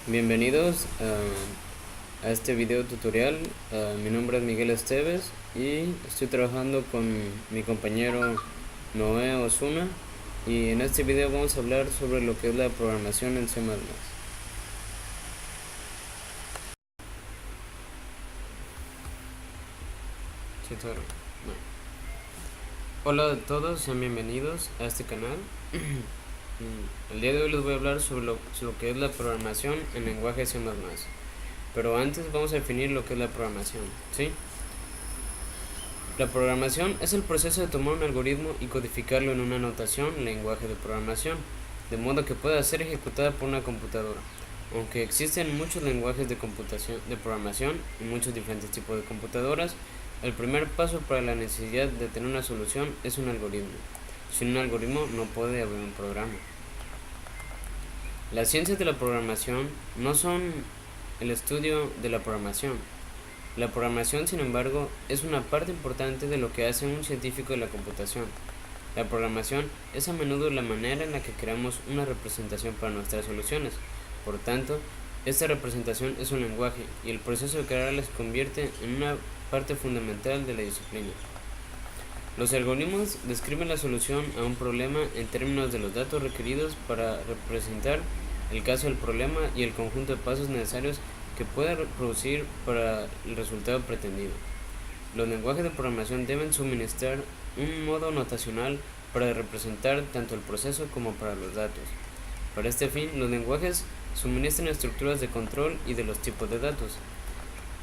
Bienvenidos a este video tutorial. Mi nombre es Miguel Esteves y estoy trabajando con mi compañero Noé Osuna, y en este video vamos a hablar sobre lo que es la programación en C++. Sí, claro. No. Hola a todos, sean bienvenidos a este canal. El día de hoy les voy a hablar sobre lo que es la programación en lenguaje C++. Pero antes vamos a definir lo que es la programación, ¿sí? La programación es el proceso de tomar un algoritmo y codificarlo en una notación, lenguaje de programación, de modo que pueda ser ejecutada por una computadora. Aunque existen muchos lenguajes de programación y muchos diferentes tipos de computadoras, el primer paso para la necesidad de tener una solución es un algoritmo. Sin un algoritmo no puede haber un programa. Las ciencias de la programación no son el estudio de la programación. La programación, sin embargo, es una parte importante de lo que hace un científico de la computación. La programación es a menudo la manera en la que creamos una representación para nuestras soluciones. Por tanto, esta representación es un lenguaje, y el proceso de crearla se convierte en una parte fundamental de la disciplina. Los algoritmos describen la solución a un problema en términos de los datos requeridos para representar el caso del problema y el conjunto de pasos necesarios que puede reproducir para el resultado pretendido. Los lenguajes de programación deben suministrar un modo notacional para representar tanto el proceso como para los datos. Para este fin, los lenguajes suministran estructuras de control y de los tipos de datos.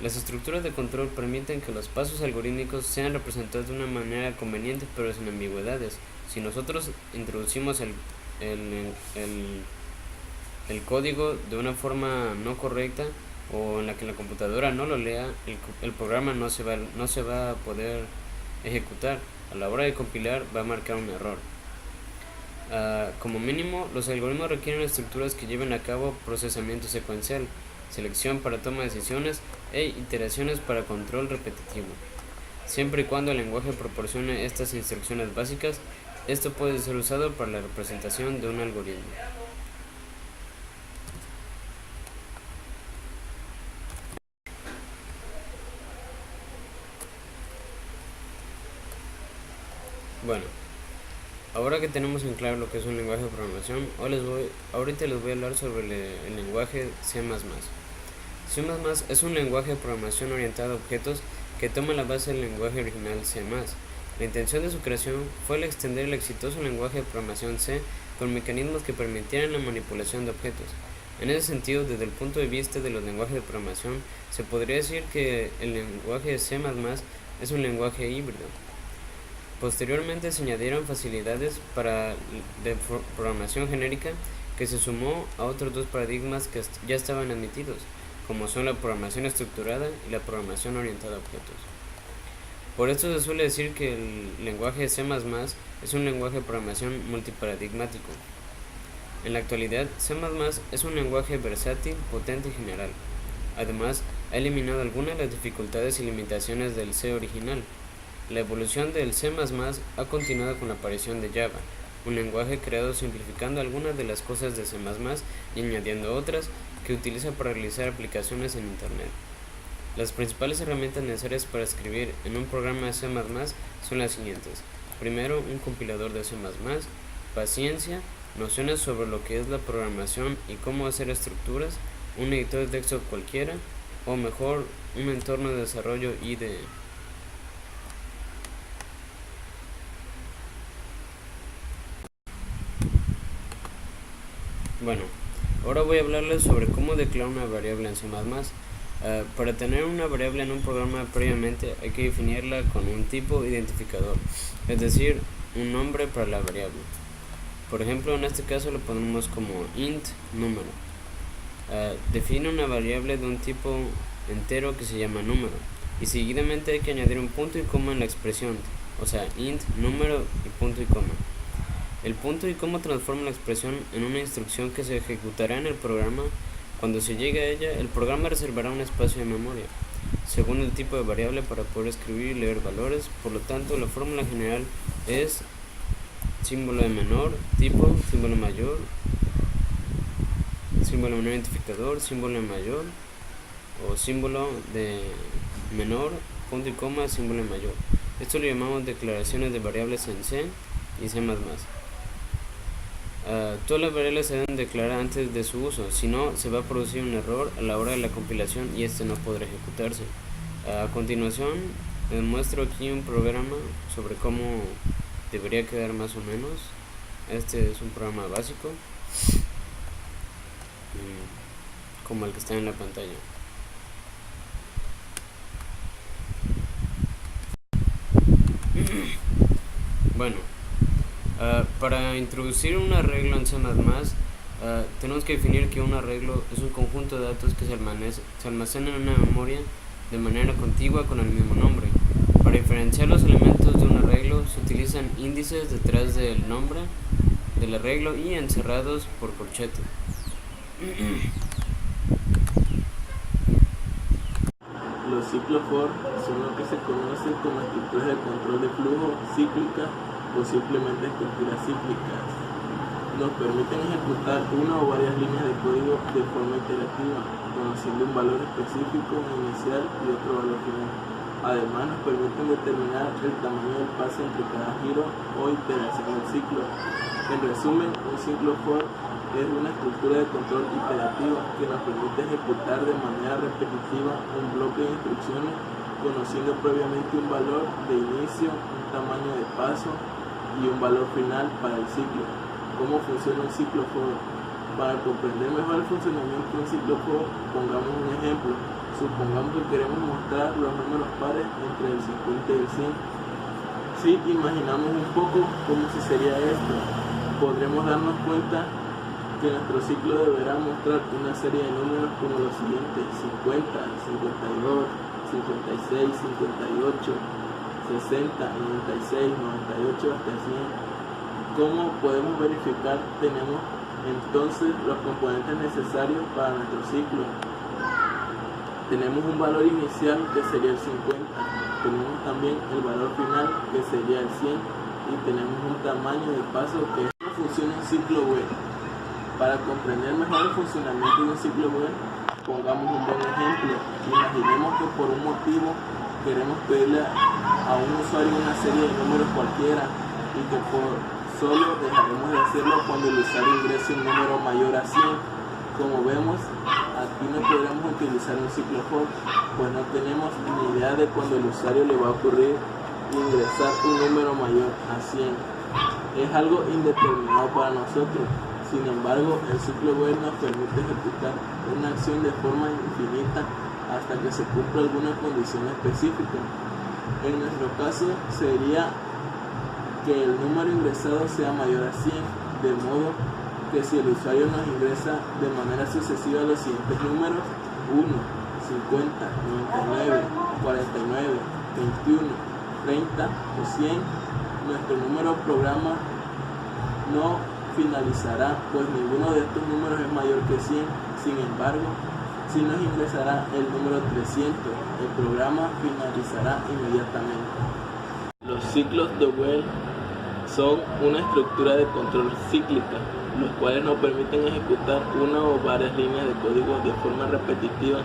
Las estructuras de control permiten que los pasos algorítmicos sean representados de una manera conveniente pero sin ambigüedades. Si nosotros introducimos el código de una forma no correcta o en la que la computadora no lo lea, el programa no se va a poder ejecutar. A la hora de compilar va a marcar un error. Como mínimo, los algoritmos requieren estructuras que lleven a cabo procesamiento secuencial, selección para toma de decisiones e iteraciones para control repetitivo. Siempre y cuando el lenguaje proporcione estas instrucciones básicas, esto puede ser usado para la representación de un algoritmo. Bueno, ahora que tenemos en claro lo que es un lenguaje de programación, ahorita les voy a hablar sobre el lenguaje C++. C++ es un lenguaje de programación orientado a objetos que toma la base del lenguaje original C++. La intención de su creación fue el extender el exitoso lenguaje de programación C con mecanismos que permitieran la manipulación de objetos. En ese sentido, desde el punto de vista de los lenguajes de programación, se podría decir que el lenguaje C++ es un lenguaje híbrido. Posteriormente se añadieron facilidades de programación genérica que se sumó a otros dos paradigmas que ya estaban admitidos, como son la programación estructurada y la programación orientada a objetos. Por esto se suele decir que el lenguaje C++ es un lenguaje de programación multiparadigmático. En la actualidad, C++ es un lenguaje versátil, potente y general. Además, ha eliminado algunas de las dificultades y limitaciones del C original. La evolución del C++ ha continuado con la aparición de Java, un lenguaje creado simplificando algunas de las cosas de C++ y añadiendo otras que utiliza para realizar aplicaciones en Internet. Las principales herramientas necesarias para escribir en un programa de C++ son las siguientes. Primero, un compilador de C++, paciencia, nociones sobre lo que es la programación y cómo hacer estructuras, un editor de texto cualquiera, o mejor, un entorno de desarrollo IDE. Bueno, ahora voy a hablarles sobre cómo declarar una variable en C++. Para tener una variable en un programa previamente hay que definirla con un tipo identificador, es decir, un nombre para la variable. Por ejemplo, en este caso lo ponemos como int número. Define una variable de un tipo entero que se llama número, y seguidamente hay que añadir un punto y coma en la expresión, o sea, int número y punto y coma. El punto y coma transforma la expresión en una instrucción que se ejecutará en el programa. Cuando se llegue a ella, el programa reservará un espacio de memoria, según el tipo de variable, para poder escribir y leer valores. Por lo tanto, la fórmula general es símbolo de menor, tipo, símbolo mayor, símbolo menor identificador, símbolo mayor o símbolo de menor, punto y coma, símbolo mayor. Esto lo llamamos declaraciones de variables en C y C++. Todas las variables se deben declarar antes de su uso, si no se va a producir un error a la hora de la compilación y este no podrá ejecutarse. A continuación les muestro aquí un programa sobre cómo debería quedar más o menos. Este es un programa básico como el que está en la pantalla. Bueno, para introducir un arreglo en C++, tenemos que definir que un arreglo es un conjunto de datos que se almacenan en una memoria de manera contigua con el mismo nombre. Para diferenciar los elementos de un arreglo se utilizan índices detrás del nombre del arreglo y encerrados por corchete. Los ciclos for son lo que se conoce como estructuras de control de flujo cíclicas o simplemente estructuras cíclicas. Nos permiten ejecutar una o varias líneas de código de forma iterativa, conociendo un valor específico inicial y otro valor final. Además, nos permiten determinar el tamaño del paso entre cada giro o iteración del ciclo. En resumen, un ciclo for es una estructura de control iterativa que nos permite ejecutar de manera repetitiva un bloque de instrucciones, conociendo previamente un valor de inicio, un tamaño de paso y un valor final para el ciclo. ¿Cómo funciona un ciclo for? Para comprender mejor el funcionamiento de un ciclo for, pongamos un ejemplo. Supongamos que queremos mostrar los números pares entre el 50 y el 100. Si imaginamos un poco cómo sería esto, podremos darnos cuenta que nuestro ciclo deberá mostrar una serie de números como los siguientes: 50, 52, 56, 58, 60, 96, 98 hasta 100. ¿Cómo podemos verificar? Tenemos entonces los componentes necesarios para nuestro ciclo. Tenemos un valor inicial que sería el 50, tenemos también el valor final que sería el 100 y tenemos un tamaño de paso que funciona un ciclo web. Para comprender mejor el funcionamiento de un ciclo web, pongamos un buen ejemplo. Imaginemos que por un motivo queremos pedirle a un usuario una serie de números cualquiera y que solo dejaremos de hacerlo cuando el usuario ingrese un número mayor a 100. Como vemos, aquí no podremos utilizar un ciclo for, pues no tenemos ni idea de cuándo el usuario le va a ocurrir ingresar un número mayor a 100. Es algo indeterminado para nosotros. Sin embargo, el ciclo web nos permite ejecutar una acción de forma infinita hasta que se cumpla alguna condición específica. En nuestro caso sería que el número ingresado sea mayor a 100, de modo que si el usuario nos ingresa de manera sucesiva los siguientes números: 1, 50, 99, 49, 21, 30 o 100, nuestro número programa no finalizará, pues ninguno de estos números es mayor que 100. Sin embargo, si nos ingresará el número 300, el programa finalizará inmediatamente. Los ciclos de while son una estructura de control cíclica, los cuales nos permiten ejecutar una o varias líneas de código de forma repetitiva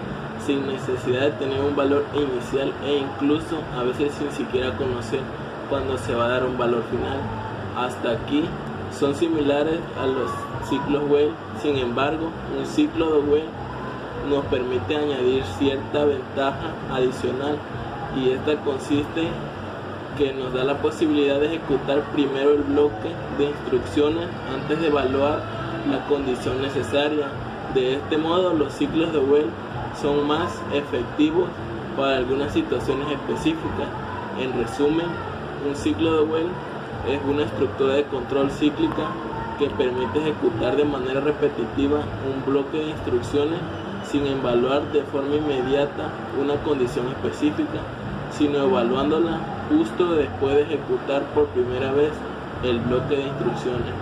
sin necesidad de tener un valor inicial e incluso a veces sin siquiera conocer cuándo se va a dar un valor final. Hasta aquí son similares a los ciclos while. Sin embargo, un ciclo de while nos permite añadir cierta ventaja adicional, y esta consiste que nos da la posibilidad de ejecutar primero el bloque de instrucciones antes de evaluar la condición necesaria. De este modo, los ciclos de while son más efectivos para algunas situaciones específicas. En resumen, un ciclo de while es una estructura de control cíclica que permite ejecutar de manera repetitiva un bloque de instrucciones sin evaluar de forma inmediata una condición específica, sino evaluándola justo después de ejecutar por primera vez el bloque de instrucciones.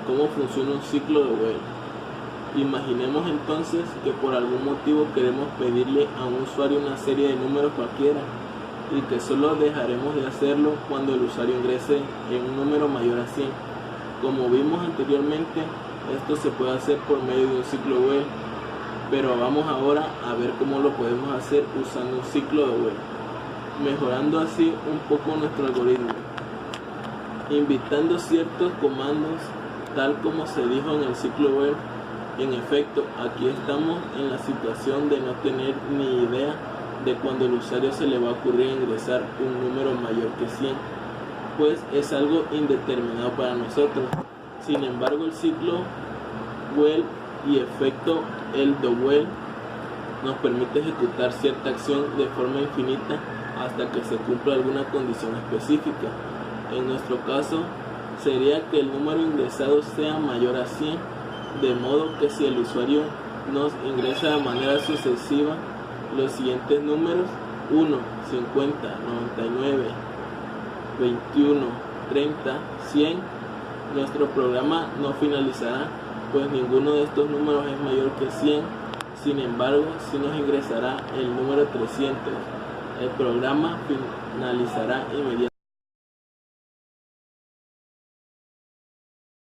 ¿Cómo funciona un ciclo de while? Imaginemos entonces que por algún motivo queremos pedirle a un usuario una serie de números cualquiera y que solo dejaremos de hacerlo cuando el usuario ingrese en un número mayor a 100. Como vimos anteriormente, Esto se puede hacer por medio de un ciclo Well, pero vamos ahora a ver cómo lo podemos hacer usando un ciclo de Well, mejorando así un poco nuestro algoritmo, invitando ciertos comandos tal como se dijo en el ciclo Well. En efecto, aquí estamos en la situación de no tener ni idea de cuando al usuario se le va a ocurrir ingresar un número mayor que 100, pues es algo indeterminado para nosotros. Sin embargo, el ciclo Well y efecto el do Well nos permite ejecutar cierta acción de forma infinita hasta que se cumpla alguna condición específica. En nuestro caso, sería que el número ingresado sea mayor a 100, de modo que si el usuario nos ingresa de manera sucesiva los siguientes números 1, 50, 99, 21, 30, 100, nuestro programa no finalizará, pues ninguno de estos números es mayor que 100. Sin embargo, si nos ingresará el número 300, el programa finalizará inmediatamente.